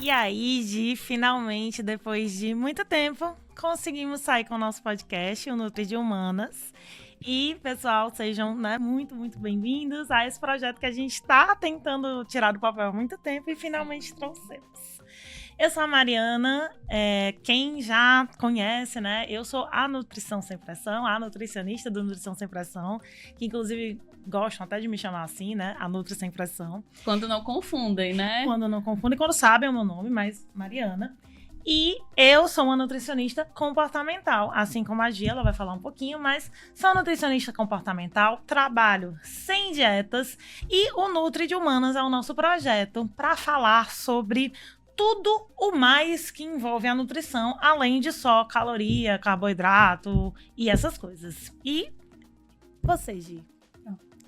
E aí, Gi, finalmente, depois de muito tempo, conseguimos sair com o nosso podcast, o Nutri de Humanas. E, pessoal, sejam muito, muito bem-vindos a esse projeto que a gente está tentando tirar do papel há muito tempo e finalmente trouxemos. Eu sou a Mariana, quem já conhece, né? Eu sou a Nutrição Sem Pressão, a nutricionista do Nutrição Sem Pressão, que inclusive gostam até de me chamar assim, né? A Nutri Sem Pressão. Quando não confundem, né? Quando não confundem, quando sabem o meu nome, mas Mariana. E eu sou uma nutricionista comportamental, assim como a Gia, ela vai falar um pouquinho, mas sou nutricionista comportamental, trabalho sem dietas e o Nutri de Humanas é o nosso projeto para falar sobre tudo o mais que envolve a nutrição, além de só caloria, carboidrato e essas coisas. E você, Gi?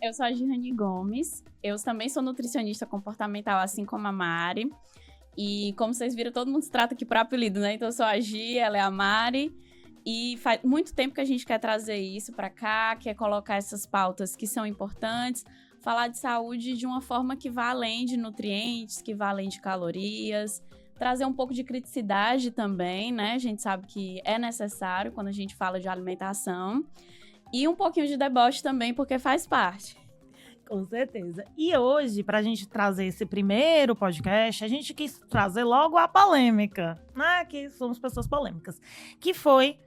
Eu sou a Girane Gomes, eu também sou nutricionista comportamental, assim como a Mari. E como vocês viram, todo mundo se trata aqui por apelido, né? Então eu sou a Gi, ela é a Mari. E faz muito tempo que a gente quer trazer isso pra cá, quer colocar essas pautas que são importantes, falar de saúde de uma forma que vá além de nutrientes, que vá além de calorias, trazer um pouco de criticidade também, né? A gente sabe que é necessário quando a gente fala de alimentação. E um pouquinho de deboche também, porque faz parte. Com certeza. E hoje, para a gente trazer esse primeiro podcast, a gente quis trazer logo a polêmica, né? Que somos pessoas polêmicas. Que foi...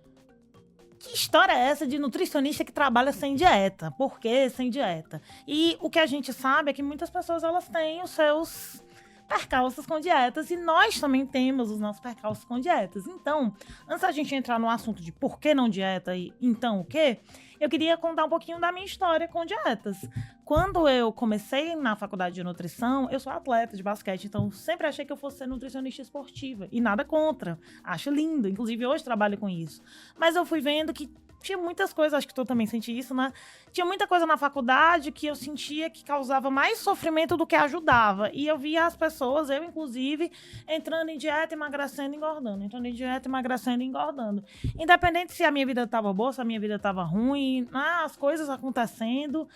Que história é essa de nutricionista que trabalha sem dieta? Por que sem dieta? E o que a gente sabe é que muitas pessoas elas têm os seus percalços com dietas e nós também temos os nossos percalços com dietas. Então, antes da gente entrar no assunto de por que não dieta e então o quê, eu queria contar um pouquinho da minha história com dietas. Quando eu comecei na faculdade de nutrição, eu sou atleta de basquete, então sempre achei que eu fosse ser nutricionista esportiva. E nada contra. Acho lindo. Inclusive, hoje trabalho com isso. Mas eu fui vendo que tinha muitas coisas, acho que tu também sente isso, né? Tinha muita coisa na faculdade que eu sentia que causava mais sofrimento do que ajudava. E eu via as pessoas, eu inclusive, entrando em dieta, emagrecendo, engordando. Entrando em dieta, emagrecendo e engordando. Independente se a minha vida estava boa, se a minha vida estava ruim, as coisas acontecendo.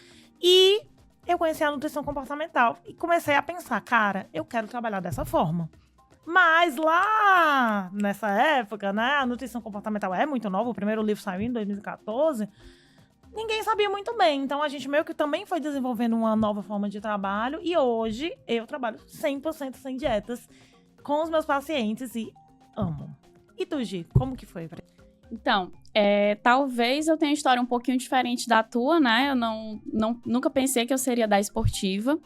E eu conheci a nutrição comportamental e comecei a pensar, cara, eu quero trabalhar dessa forma. Mas lá, nessa época, né, a nutrição comportamental é muito nova, o primeiro livro saiu em 2014, ninguém sabia muito bem. Então, a gente meio que também foi desenvolvendo uma nova forma de trabalho e hoje eu trabalho 100% sem dietas com os meus pacientes e amo. E tu, Gi, como que foi? Então, talvez eu tenha uma história um pouquinho diferente da tua, né? Eu nunca pensei que eu seria da esportiva,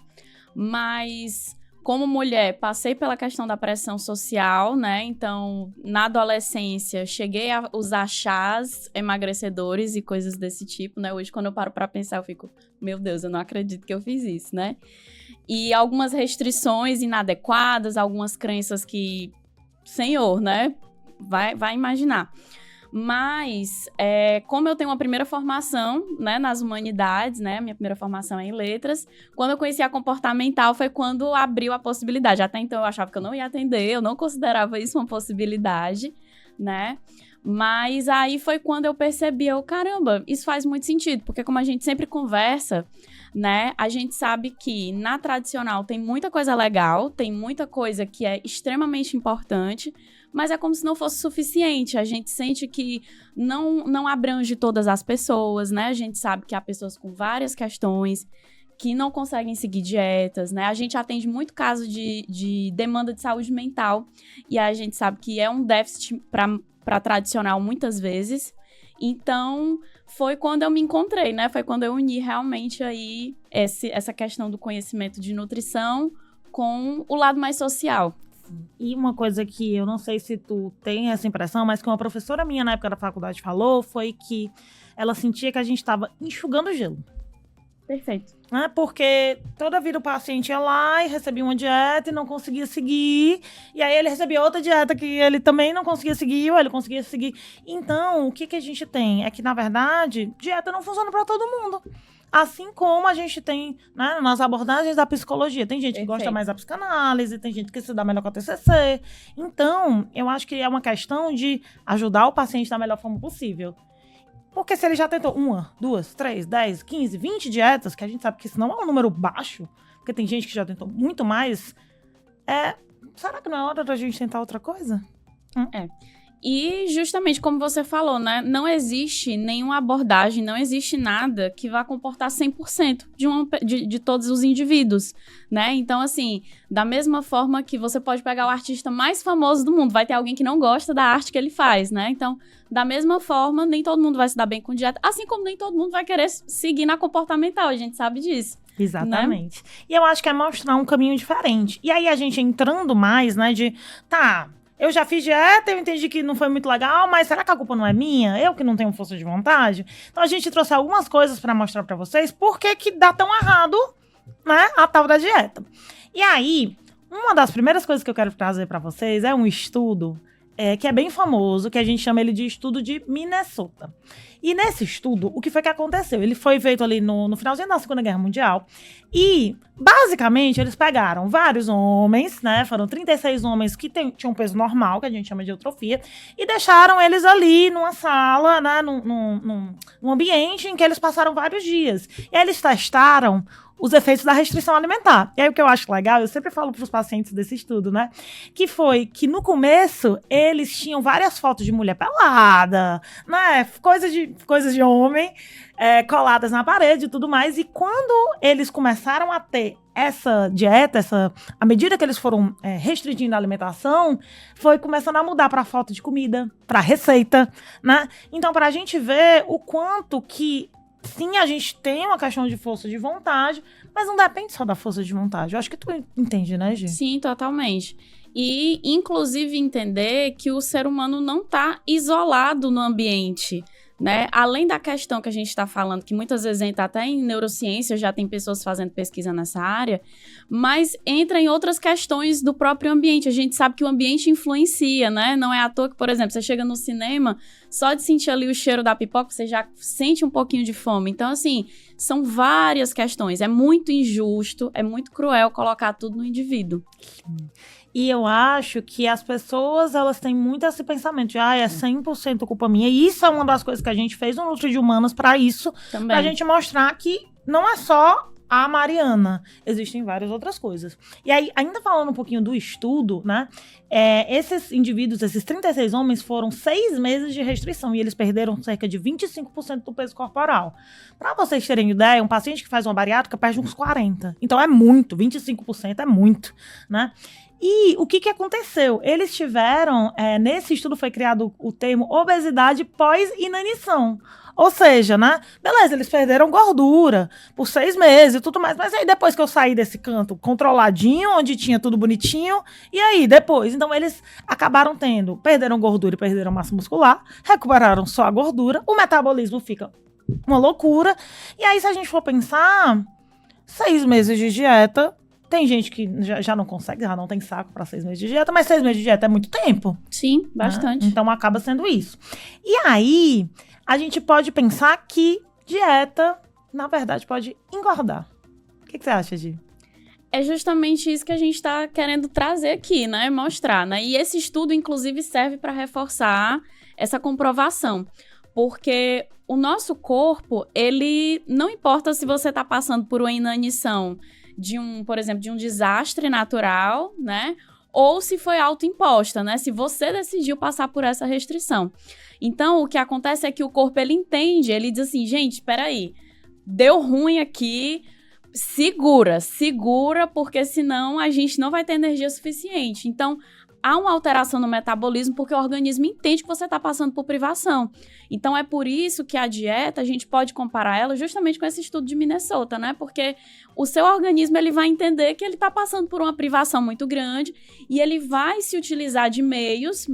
mas como mulher, passei pela questão da pressão social, né? Então, na adolescência, cheguei a usar chás emagrecedores e coisas desse tipo, né? Hoje, quando eu paro pra pensar, eu fico, meu Deus, eu não acredito que eu fiz isso, né? E algumas restrições inadequadas, algumas crenças que, Senhor, né? Vai imaginar. Mas, como eu tenho uma primeira formação, né, nas humanidades, né, minha primeira formação é em letras, quando eu conheci a comportamental foi quando abriu a possibilidade. Até então eu achava que eu não ia atender, eu não considerava isso uma possibilidade, né? Mas aí foi quando eu percebi, caramba, isso faz muito sentido, porque como a gente sempre conversa, né, a gente sabe que na tradicional tem muita coisa legal, tem muita coisa que é extremamente importante, mas é como se não fosse suficiente. A gente sente que não abrange todas as pessoas, né? A gente sabe que há pessoas com várias questões que não conseguem seguir dietas, né? A gente atende muito caso de demanda de saúde mental e a gente sabe que é um déficit para tradicional muitas vezes. Então, foi quando eu me encontrei, né? Foi quando eu uni realmente aí essa questão do conhecimento de nutrição com o lado mais social. E uma coisa que eu não sei se tu tem essa impressão, mas que uma professora minha na época da faculdade falou, foi que ela sentia que a gente estava enxugando gelo. Perfeito. Né? Porque toda vida o paciente ia lá e recebia uma dieta e não conseguia seguir, e aí ele recebia outra dieta que ele também não conseguia seguir, ou ele conseguia seguir. Então, o que a gente tem é que, na verdade, dieta não funciona para todo mundo. Assim como a gente tem, né, nas abordagens da psicologia. Tem gente que gosta mais da psicanálise, tem gente que se dá melhor com a TCC. Então, eu acho que é uma questão de ajudar o paciente da melhor forma possível. Porque se ele já tentou 1, 2, 3, 10, 15, 20 dietas, que a gente sabe que isso não é um número baixo, porque tem gente que já tentou muito mais, será que não é hora da gente tentar outra coisa? E justamente como você falou, né? Não existe nenhuma abordagem, não existe nada que vá comportar 100% de todos os indivíduos, né? Então, assim, da mesma forma que você pode pegar o artista mais famoso do mundo, vai ter alguém que não gosta da arte que ele faz, né? Então, da mesma forma, nem todo mundo vai se dar bem com dieta, assim como nem todo mundo vai querer seguir na comportamental, a gente sabe disso. Exatamente. Né? E eu acho que é mostrar um caminho diferente. E aí a gente entrando mais, né, eu já fiz dieta, eu entendi que não foi muito legal, mas será que a culpa não é minha? Eu que não tenho força de vontade? Então a gente trouxe algumas coisas para mostrar para vocês por que dá tão errado, né, a tal da dieta. E aí, uma das primeiras coisas que eu quero trazer para vocês é um estudo que é bem famoso, que a gente chama ele de estudo de Minnesota. E nesse estudo, o que foi que aconteceu? Ele foi feito ali no finalzinho da Segunda Guerra Mundial e, basicamente, eles pegaram vários homens, né? Foram 36 homens que tinham um peso normal, que a gente chama de eutrofia, e deixaram eles ali numa sala, né? Num ambiente em que eles passaram vários dias. E aí eles testaram os efeitos da restrição alimentar. E aí o que eu acho legal, eu sempre falo para os pacientes desse estudo, né? Que foi que no começo eles tinham várias fotos de mulher pelada, né? Coisas de homem coladas na parede e tudo mais. E quando eles começaram a ter essa dieta, à medida que eles foram restringindo a alimentação, foi começando a mudar para foto de comida, para receita, né? Então, para a gente ver o quanto que sim, a gente tem uma questão de força de vontade, mas não depende só da força de vontade. Eu acho que tu entende, né, Gi? Sim, totalmente. E, inclusive, entender que o ser humano não está isolado no ambiente, né? Além da questão que a gente está falando, que muitas vezes entra até em neurociência, já tem pessoas fazendo pesquisa nessa área, mas entra em outras questões do próprio ambiente. A gente sabe que o ambiente influencia, né? Não é à toa que, por exemplo, você chega no cinema, só de sentir ali o cheiro da pipoca, você já sente um pouquinho de fome. Então, assim, são várias questões. É muito injusto, é muito cruel colocar tudo no indivíduo. E eu acho que as pessoas, elas têm muito esse pensamento de, é 100% culpa minha. E isso é uma das coisas que a gente fez no Nutri de Humanas para isso. Também. Pra gente mostrar que não é só a Mariana. Existem várias outras coisas. E aí, ainda falando um pouquinho do estudo, né? Esses indivíduos, esses 36 homens, foram 6 meses de restrição. E eles perderam cerca de 25% do peso corporal. Para vocês terem ideia, um paciente que faz uma bariátrica perde uns 40%. Então é muito, 25% é muito, né? E o que aconteceu? Eles tiveram, nesse estudo foi criado o termo obesidade pós-inanição. Ou seja, né? Beleza, eles perderam gordura por 6 meses e tudo mais. Mas aí depois que eu saí desse canto controladinho, onde tinha tudo bonitinho, e aí depois? Então eles acabaram perderam gordura e perderam massa muscular, recuperaram só a gordura, o metabolismo fica uma loucura. E aí se a gente for pensar, 6 meses de dieta... Tem gente que já não consegue, já não tem saco para 6 meses de dieta, mas 6 meses de dieta é muito tempo. Sim, bastante. Né? Então acaba sendo isso. E aí, a gente pode pensar que dieta, na verdade, pode engordar. O que você acha, Gi? É justamente isso que a gente está querendo trazer aqui, né? Mostrar, né? E esse estudo, inclusive, serve para reforçar essa comprovação. Porque o nosso corpo, ele não importa se você está passando por uma inanição por exemplo, de um desastre natural, né? Ou se foi autoimposta, né? Se você decidiu passar por essa restrição. Então, o que acontece é que o corpo, ele entende, ele diz assim, gente, espera aí, deu ruim aqui, segura, porque senão a gente não vai ter energia suficiente. Então, há uma alteração no metabolismo porque o organismo entende que você está passando por privação. Então, é por isso que a dieta, a gente pode comparar ela justamente com esse estudo de Minnesota, né? Porque o seu organismo, ele vai entender que ele está passando por uma privação muito grande e ele vai se utilizar de meios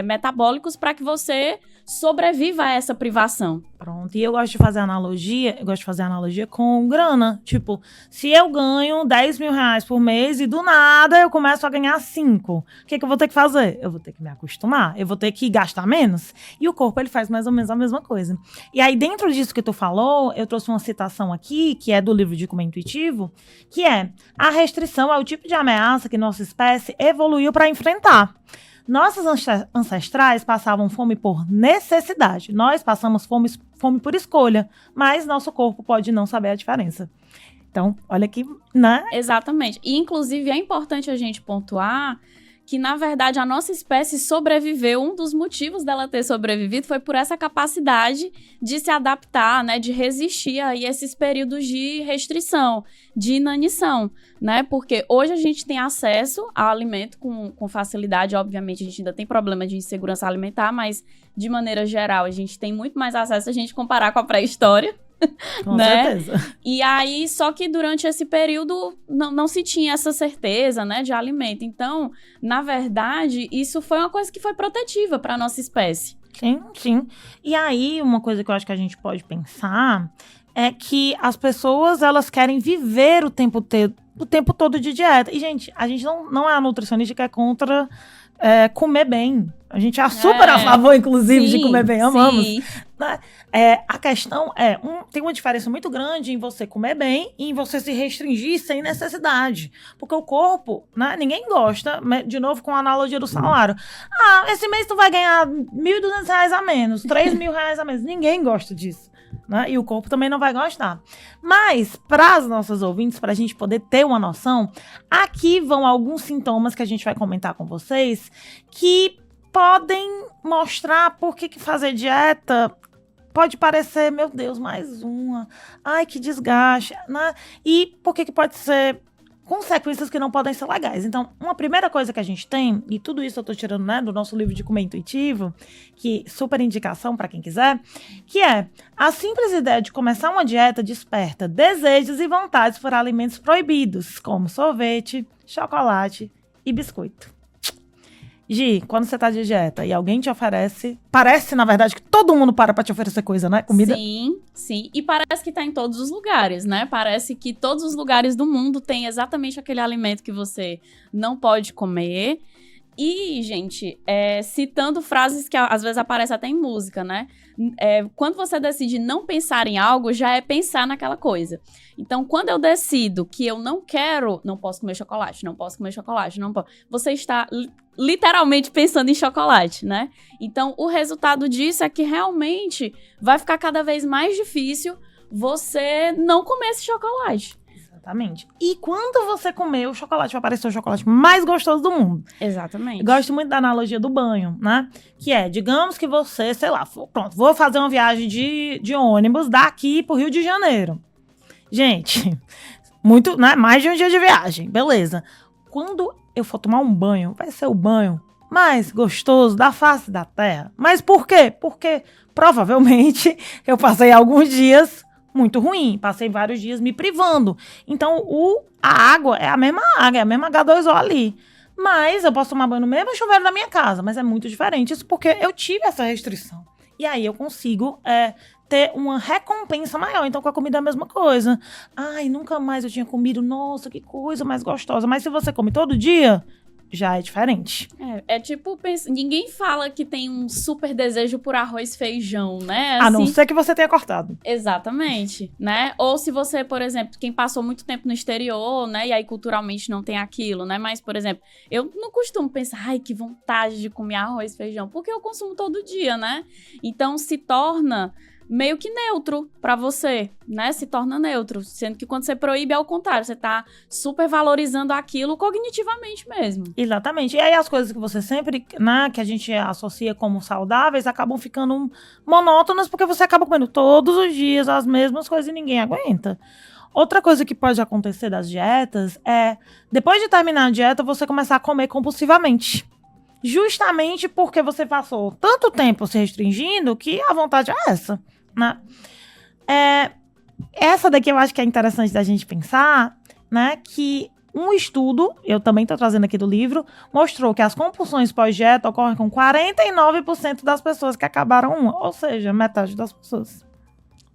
metabólicos para que você sobreviva a essa privação. Pronto, e eu gosto de fazer analogia com grana. Tipo, se eu ganho 10 mil reais por mês e do nada eu começo a ganhar 5, o que eu vou ter que fazer? Eu vou ter que me acostumar, eu vou ter que gastar menos. E o corpo, ele faz mais ou menos a mesma coisa. E aí, dentro disso que tu falou, eu trouxe uma citação aqui, que é do livro de Como Intuitivo, que é: a restrição é o tipo de ameaça que nossa espécie evoluiu para enfrentar. Nossos ancestrais passavam fome por necessidade. Nós passamos fome por escolha, mas nosso corpo pode não saber a diferença. Então, olha aqui, né? Exatamente. E, inclusive, é importante a gente pontuar que, na verdade, a nossa espécie sobreviveu. Um dos motivos dela ter sobrevivido foi por essa capacidade de se adaptar, né? De resistir a esses períodos de restrição, de inanição, né? Porque hoje a gente tem acesso a alimento com facilidade. Obviamente, a gente ainda tem problema de insegurança alimentar, mas, de maneira geral, a gente tem muito mais acesso se a gente comparar com a pré-história. Com né? certeza. E aí, só que durante esse período não se tinha essa certeza, né, de alimento. Então, na verdade, isso foi uma coisa que foi protetiva para nossa espécie. Sim, sim. E aí, uma coisa que eu acho que a gente pode pensar é que as pessoas, elas querem viver o tempo todo de dieta. E, gente, a gente não é a nutricionista que é contra comer bem. A gente é super a favor, inclusive, de comer bem. Amamos. Sim. Né? A questão tem uma diferença muito grande em você comer bem e em você se restringir sem necessidade. Porque o corpo, né, ninguém gosta, de novo com a analogia do salário. Esse mês tu vai ganhar R$1.200 a menos, R$3.000 a menos. Ninguém gosta disso. Né? E o corpo também não vai gostar. Mas, para as nossas ouvintes, para a gente poder ter uma noção, aqui vão alguns sintomas que a gente vai comentar com vocês que podem mostrar por que fazer dieta pode parecer, meu Deus, mais uma. Ai, que desgaste. Né? E por que pode ser consequências que não podem ser legais. Então, uma primeira coisa que a gente tem, e tudo isso eu tô tirando, né, do nosso livro de Comer Intuitivo, que super indicação para quem quiser, que é a simples ideia de começar uma dieta desperta desejos e vontades por alimentos proibidos, como sorvete, chocolate e biscoito. Gi, quando você tá de dieta e alguém te oferece... Parece, na verdade, que todo mundo para pra te oferecer coisa, né? Comida. Sim, sim. E parece que tá em todos os lugares, né? Parece que todos os lugares do mundo tem exatamente aquele alimento que você não pode comer. E, gente, citando frases que às vezes aparecem até em música, né? Quando você decide não pensar em algo, já é pensar naquela coisa. Então, quando eu decido que eu não posso comer chocolate, você está literalmente pensando em chocolate, né? Então, o resultado disso é que realmente vai ficar cada vez mais difícil você não comer esse chocolate. Exatamente. E quando você comer o chocolate, vai parecer o chocolate mais gostoso do mundo. Exatamente. Eu gosto muito da analogia do banho, né? Que digamos que você, sei lá, pronto, vou fazer uma viagem de ônibus daqui pro Rio de Janeiro. Gente, muito, né? Mais de um dia de viagem, beleza. Quando eu for tomar um banho, vai ser o banho mais gostoso da face da terra. Mas por quê? Porque provavelmente eu passei alguns dias muito ruim, passei vários dias me privando. Então, a água é a mesma água, é a mesma H2O ali. Mas eu posso tomar banho no mesmo chuveiro da minha casa, mas é muito diferente. Isso porque eu tive essa restrição. E aí eu consigo ter uma recompensa maior. Então, com a comida é a mesma coisa. Ai, nunca mais eu tinha comido. Nossa, que coisa mais gostosa. Mas se você come todo dia, já é diferente. Tipo, ninguém fala que tem um super desejo por arroz e feijão, né? Assim, a não ser que você tenha cortado. Exatamente, né? Ou se você, por exemplo, quem passou muito tempo no exterior, né? E aí culturalmente não tem aquilo, né? Mas, por exemplo, eu não costumo pensar, ai, que vontade de comer arroz e feijão, porque eu consumo todo dia, né? Então, se torna meio que neutro pra você, né? Se torna neutro. Sendo que quando você proíbe, é o contrário. Você tá super valorizando aquilo cognitivamente mesmo. Exatamente. E aí as coisas que você sempre, né, que a gente associa como saudáveis, acabam ficando monótonas porque você acaba comendo todos os dias as mesmas coisas e ninguém aguenta. Outra coisa que pode acontecer das dietas é, depois de terminar a dieta, você começar a comer compulsivamente. Justamente porque você passou tanto tempo se restringindo que a vontade é essa, né? Essa daqui eu acho que é interessante da gente pensar, né? Que um estudo, eu também estou trazendo aqui do livro, mostrou que as compulsões pós-dieta ocorrem com 49% das pessoas que acabaram uma, ou seja, metade das pessoas.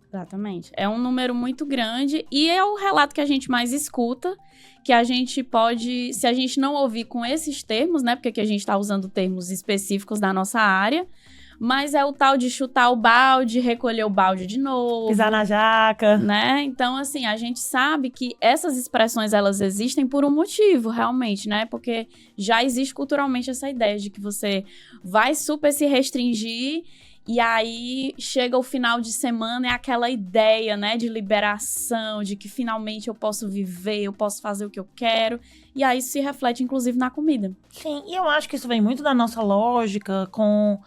Exatamente. É um número muito grande e é o relato que a gente mais escuta, que a gente pode, se a gente não ouvir com esses termos, né? Porque aqui a gente está usando termos específicos da nossa área, mas é o tal de chutar o balde, recolher o balde de novo. Pisar na jaca. Né? Então, assim, a gente sabe que essas expressões, elas existem por um motivo, realmente, né? Porque já existe culturalmente essa ideia de que você vai super se restringir E aí chega o final de semana, é aquela ideia, né, de liberação, de que finalmente eu posso viver, eu posso fazer o que eu quero. E aí isso se reflete, inclusive, na comida. Sim, e eu acho que isso vem muito da nossa lógica com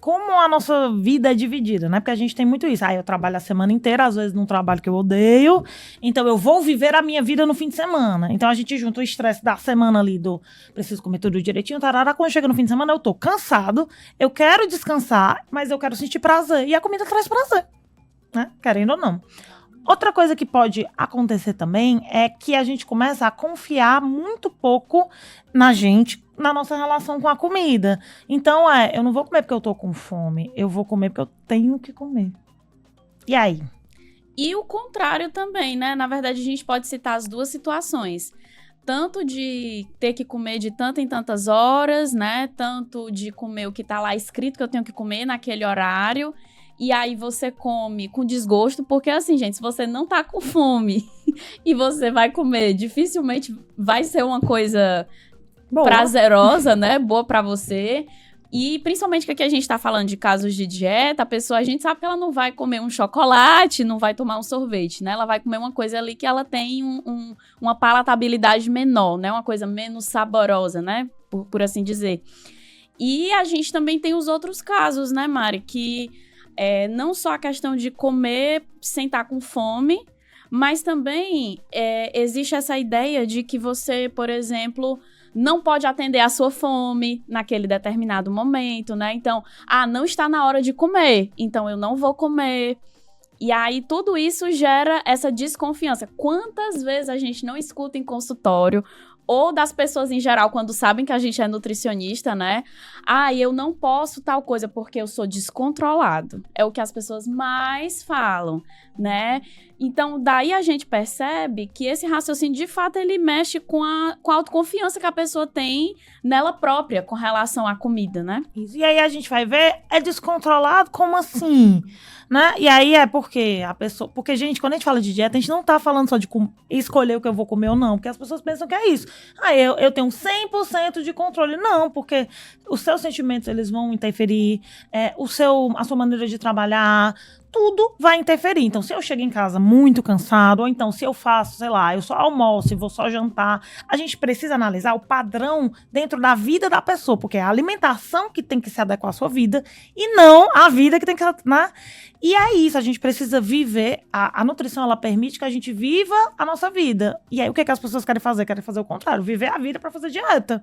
como a nossa vida é dividida, né? Porque a gente tem muito isso. Eu trabalho a semana inteira, às vezes num trabalho que eu odeio, então eu vou viver a minha vida no fim de semana. Então a gente junta o estresse da semana ali do preciso comer tudo direitinho, tarará. Quando chega no fim de semana eu tô cansado, eu quero descansar, mas eu quero sentir prazer. E a comida traz prazer, né? Querendo ou não. Outra coisa que pode acontecer também é que a gente começa a confiar muito pouco na gente, na nossa relação com a comida. Então, eu não vou comer porque eu tô com fome, eu vou comer porque eu tenho que comer. E aí? E o contrário também, né? Na verdade, a gente pode citar as duas situações. Tanto de ter que comer de tanto em tantas horas, né? Tanto de comer o que tá lá escrito que eu tenho que comer naquele horário. E aí você come com desgosto, porque assim, gente, se você não tá com fome e você vai comer, dificilmente vai ser uma coisa boa, prazerosa, né? Boa pra você. E principalmente que aqui a gente tá falando de casos de dieta, a gente sabe que ela não vai comer um chocolate, não vai tomar um sorvete, né? Ela vai comer uma coisa ali que ela tem uma palatabilidade menor, né? Uma coisa menos saborosa, né? Por assim dizer. E a gente também tem os outros casos, né, Mari? Que não só a questão de comer sem estar com fome, mas também existe essa ideia de que você, por exemplo, não pode atender a sua fome naquele determinado momento, né? Então, não está na hora de comer, então eu não vou comer. E aí tudo isso gera essa desconfiança. Quantas vezes a gente não escuta em consultório ou das pessoas em geral, quando sabem que a gente é nutricionista, né? Eu não posso tal coisa porque eu sou descontrolado. É o que as pessoas mais falam, né? Então, daí a gente percebe que esse raciocínio, de fato, ele mexe com a autoconfiança que a pessoa tem nela própria com relação à comida, né? Isso. E aí a gente vai ver, é descontrolado? Como assim? Né? E aí porque a pessoa... Porque, gente, quando a gente fala de dieta, a gente não tá falando só de escolher o que eu vou comer ou não, porque as pessoas pensam que é isso. Eu tenho 100% de controle. Não, porque os seus sentimentos, eles vão interferir, a sua maneira de trabalhar, tudo vai interferir. Então, se eu chego em casa muito cansado, ou então se eu faço, sei lá, eu só almoço e vou só jantar, a gente precisa analisar o padrão dentro da vida da pessoa, porque é a alimentação que tem que se adequar à sua vida e não a vida que tem que... Né? E é isso, a gente precisa viver, a nutrição, ela permite que a gente viva a nossa vida. E aí, o que as pessoas querem fazer? Querem fazer o contrário, viver a vida pra fazer dieta.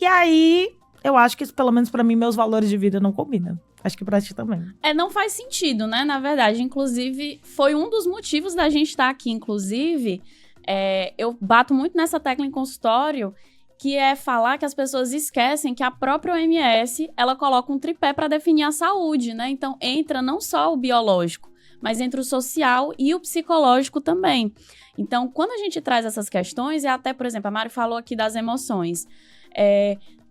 E aí, eu acho que isso, pelo menos pra mim, meus valores de vida não combinam. Acho que pra ti também. Não faz sentido, né? Na verdade, inclusive, foi um dos motivos da gente estar aqui, inclusive. Eu bato muito nessa tecla em consultório, que é falar que as pessoas esquecem que a própria OMS, ela coloca um tripé para definir a saúde, né? Então, entra não só o biológico, mas entra o social e o psicológico também. Então, quando a gente traz essas questões, até, por exemplo, a Mari falou aqui das emoções.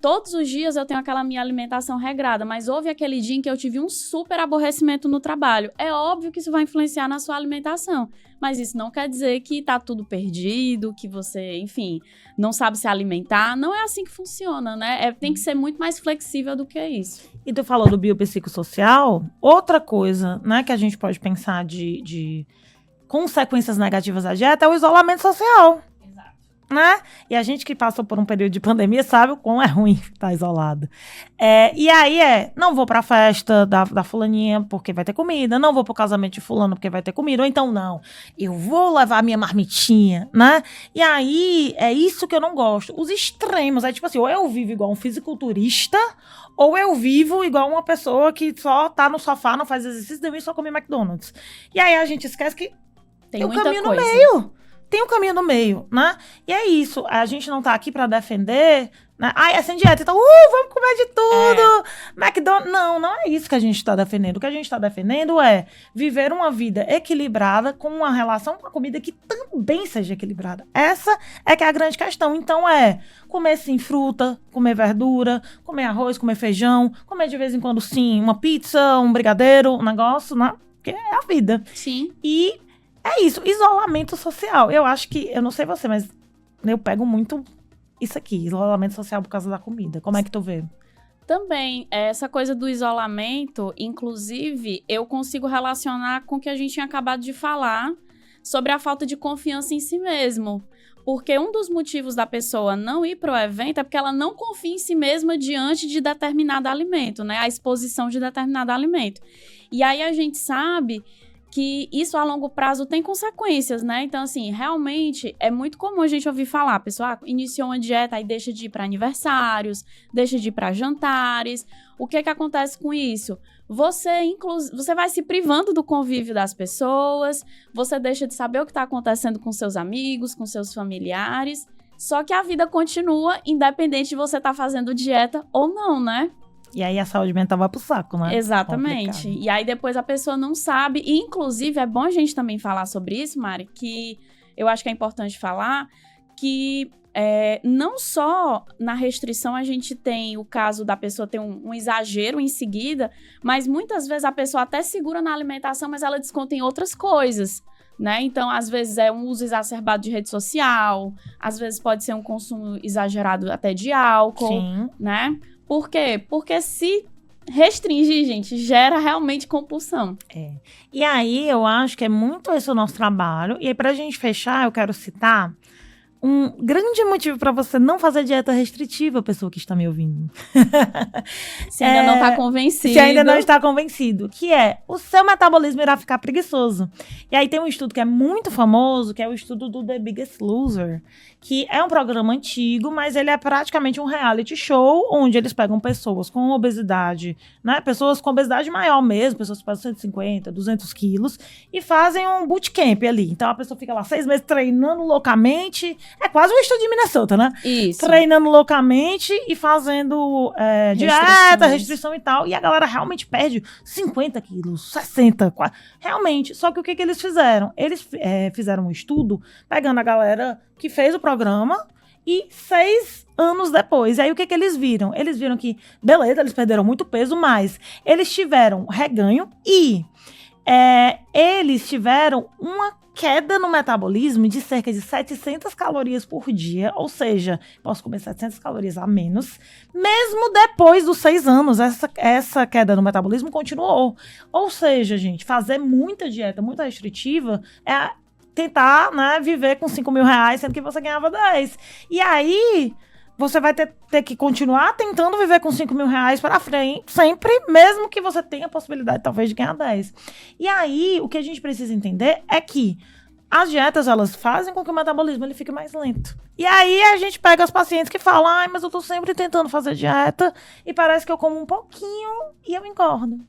Todos os dias eu tenho aquela minha alimentação regrada, mas houve aquele dia em que eu tive um super aborrecimento no trabalho. É óbvio que isso vai influenciar na sua alimentação, mas isso não quer dizer que tá tudo perdido, que você, enfim, não sabe se alimentar. Não é assim que funciona, né? Tem que ser muito mais flexível do que isso. E tu falou do biopsicossocial, outra coisa, né, que a gente pode pensar de consequências negativas da dieta é o isolamento social. Né? E a gente que passou por um período de pandemia sabe o quão é ruim estar isolado. E aí não vou pra festa da fulaninha porque vai ter comida, não vou pro casamento de fulano porque vai ter comida, ou então não, eu vou levar a minha marmitinha, né? E aí é isso que eu não gosto. Os extremos, tipo assim, ou eu vivo igual um fisiculturista, ou eu vivo igual uma pessoa que só tá no sofá, não faz exercício e só come McDonald's. E aí a gente esquece que tem um caminho no meio. Tem um caminho no meio, né? E é isso. A gente não tá aqui pra defender, né? É sem dieta, então, vamos comer de tudo. McDonald's. Não é isso que a gente tá defendendo. O que a gente tá defendendo é viver uma vida equilibrada com uma relação com a comida que também seja equilibrada. Essa é que é a grande questão. Então, comer sim fruta, comer verdura, comer arroz, comer feijão, comer de vez em quando sim uma pizza, um brigadeiro, um negócio, né? Porque é a vida. Sim. E é isso, isolamento social. Eu acho que, eu não sei você, mas eu pego muito isso aqui, isolamento social por causa da comida. Como é que tu vê? Também, essa coisa do isolamento, inclusive, eu consigo relacionar com o que a gente tinha acabado de falar sobre a falta de confiança em si mesmo. Porque um dos motivos da pessoa não ir para o evento é porque ela não confia em si mesma diante de determinado alimento, né? A exposição de determinado alimento. E aí a gente sabe que isso a longo prazo tem consequências, né? Então, assim, realmente é muito comum a gente ouvir falar, a pessoa iniciou uma dieta, aí deixa de ir para aniversários, deixa de ir para jantares. O que acontece com isso? Você vai se privando do convívio das pessoas, você deixa de saber o que está acontecendo com seus amigos, com seus familiares, só que a vida continua independente de você estar fazendo dieta ou não, né? E aí a saúde mental vai pro saco, né? Exatamente. Complicado. E aí depois a pessoa não sabe. E inclusive é bom a gente também falar sobre isso, Mari, que eu acho que é importante falar que não só na restrição a gente tem o caso da pessoa ter um exagero em seguida, mas muitas vezes a pessoa até segura na alimentação, mas ela desconta em outras coisas, né? Então, às vezes é um uso exacerbado de rede social, às vezes pode ser um consumo exagerado até de álcool, Sim. né? Por quê? Porque se restringir, gente, gera realmente compulsão. E aí, eu acho que é muito esse o nosso trabalho. E aí, pra gente fechar, eu quero citar um grande motivo para você não fazer dieta restritiva, pessoa que está me ouvindo. Se ainda não está convencido. Se ainda não está convencido. Que é, o seu metabolismo irá ficar preguiçoso. E aí tem um estudo que é muito famoso, que é o estudo do The Biggest Loser, que é um programa antigo, mas ele é praticamente um reality show, onde eles pegam pessoas com obesidade, né? Pessoas com obesidade maior mesmo, pessoas que pesam 150, 200 quilos, e fazem um bootcamp ali. Então a pessoa fica lá 6 meses treinando loucamente. É quase um estudo de Minnesota, né? Isso. Treinando loucamente e fazendo dieta, restrição e tal. E a galera realmente perde 50 quilos, 60, realmente. Só que o que eles fizeram? Eles fizeram um estudo pegando a galera que fez o programa e 6 anos depois. E aí o que eles viram? Eles viram que, beleza, eles perderam muito peso, mas eles tiveram reganho e eles tiveram uma queda no metabolismo de cerca de 700 calorias por dia, ou seja, posso comer 700 calorias a menos, mesmo depois dos 6 anos, essa queda no metabolismo continuou. Ou seja, gente, fazer muita dieta, muito restritiva, é tentar, né, viver com 5 mil reais, sendo que você ganhava 10. E aí, você vai ter que continuar tentando viver com 5 mil reais para frente, sempre, mesmo que você tenha a possibilidade, talvez, de ganhar 10. E aí, o que a gente precisa entender é que as dietas, elas fazem com que o metabolismo ele fique mais lento. E aí, a gente pega os pacientes que falam, ai, mas eu tô sempre tentando fazer dieta e parece que eu como um pouquinho e eu engordo.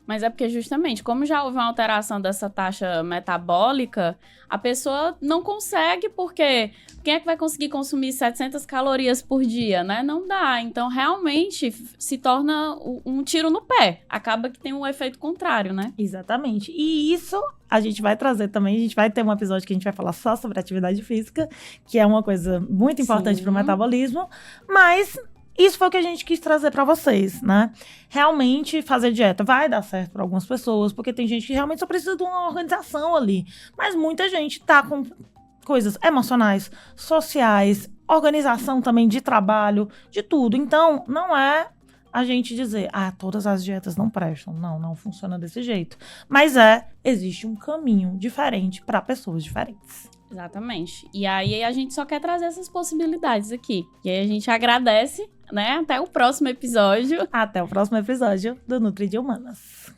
Mas é porque justamente, como já houve uma alteração dessa taxa metabólica, a pessoa não consegue, porque quem é que vai conseguir consumir 700 calorias por dia, né? Não dá. Então, realmente, se torna um tiro no pé. Acaba que tem um efeito contrário, né? Exatamente. E isso a gente vai trazer também, a gente vai ter um episódio que a gente vai falar só sobre atividade física, que é uma coisa muito importante para o metabolismo, mas isso foi o que a gente quis trazer para vocês, né? Realmente, fazer dieta vai dar certo para algumas pessoas, porque tem gente que realmente só precisa de uma organização ali. Mas muita gente tá com coisas emocionais, sociais, organização também de trabalho, de tudo. Então, não é a gente dizer, todas as dietas não prestam. Não funciona desse jeito. Mas existe um caminho diferente para pessoas diferentes. Exatamente. E aí a gente só quer trazer essas possibilidades aqui. E aí a gente agradece, né? Até o próximo episódio. Até o próximo episódio do Nutri de Humanas.